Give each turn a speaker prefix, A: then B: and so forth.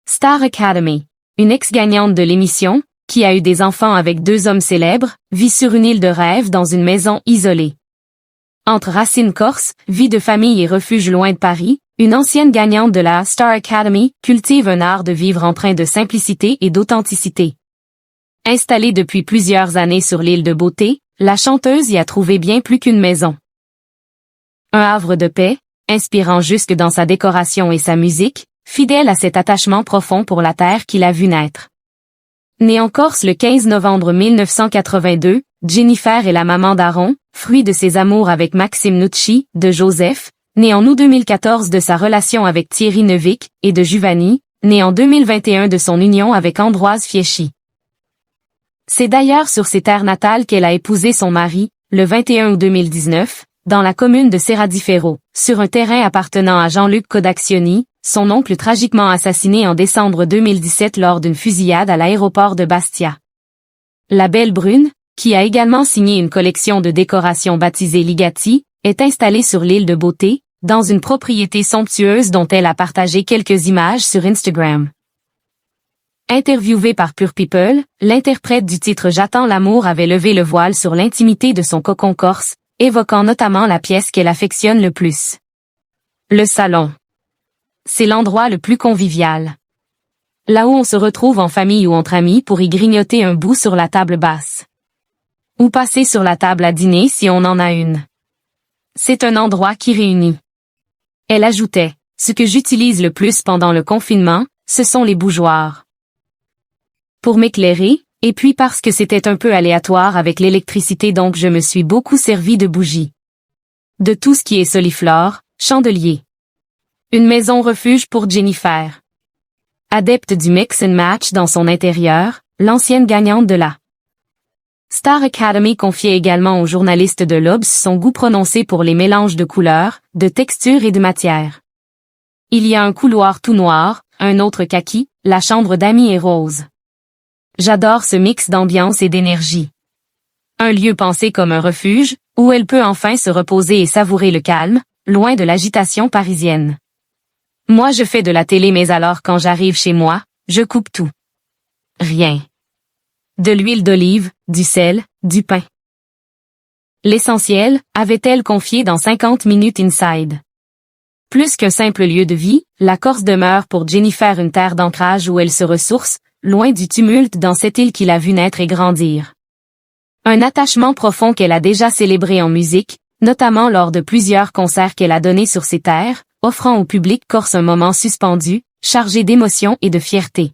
A: Star Academy. Une ex-gagnante de l'émission, qui a eu des enfants avec 2 hommes célèbres, vit sur une île de rêve dans une maison isolée. Entre racines corses, vie de famille et refuge loin de Paris, une ancienne gagnante de la Star Academy cultive un art de vivre empreint de simplicité et d'authenticité. Installée depuis plusieurs années sur l'île de Beauté, la chanteuse y a trouvé bien plus qu'une maison. Un havre de paix, inspirant jusque dans sa décoration et sa musique, fidèle à cet attachement profond pour la terre qui l'a vue naître. Née en Corse le 15 novembre 1982, Jennifer est la maman d'Aaron, fruit de ses amours avec Maxime Nucci, de Joseph, né en août 2014 de sa relation avec Thierry Neuvik, et de Giovanni, né en 2021 de son union avec Ambroise Fieschi. C'est d'ailleurs sur ses terres natales qu'elle a épousé son mari, le 21 août 2019, dans la commune de Serradifero, sur un terrain appartenant à Jean-Luc Codaccioni, son oncle tragiquement assassiné en décembre 2017 lors d'une fusillade à l'aéroport de Bastia. La Belle Brune, qui a également signé une collection de décorations baptisée Ligati, est installée sur l'île de Beauté, dans une propriété somptueuse dont elle a partagé quelques images sur Instagram. Interviewée par Pure People, l'interprète du titre J'attends l'amour avait levé le voile sur l'intimité de son cocon corse, évoquant notamment la pièce qu'elle affectionne le plus. Le salon. C'est l'endroit le plus convivial. Là où on se retrouve en famille ou entre amis pour y grignoter un bout sur la table basse. Ou passer sur la table à dîner si on en a une. C'est un endroit qui réunit. Elle ajoutait, ce que j'utilise le plus pendant le confinement, ce sont les bougeoirs. Pour m'éclairer, et puis parce que c'était un peu aléatoire avec l'électricité donc je me suis beaucoup servi de bougies. De tout ce qui est soliflore, chandelier. Une maison refuge pour Jennifer. Adepte du mix and match dans son intérieur, l'ancienne gagnante de la Star Academy confiait également au journaliste de l'Obs son goût prononcé pour les mélanges de couleurs, de textures et de matières. Il y a un couloir tout noir, un autre kaki, la chambre d'amis est rose. J'adore ce mix d'ambiance et d'énergie. Un lieu pensé comme un refuge, où elle peut enfin se reposer et savourer le calme, loin de l'agitation parisienne. Moi je fais de la télé mais alors quand j'arrive chez moi, je coupe tout. Rien. De l'huile d'olive, du sel, du pain. L'essentiel, avait-elle confié dans 50 minutes inside. Plus qu'un simple lieu de vie, la Corse demeure pour Jennifer une terre d'ancrage où elle se ressource, loin du tumulte dans cette île qui l'a vue naître et grandir. Un attachement profond qu'elle a déjà célébré en musique, notamment lors de plusieurs concerts qu'elle a donnés sur ces terres, offrant au public corse un moment suspendu, chargé d'émotion et de fierté.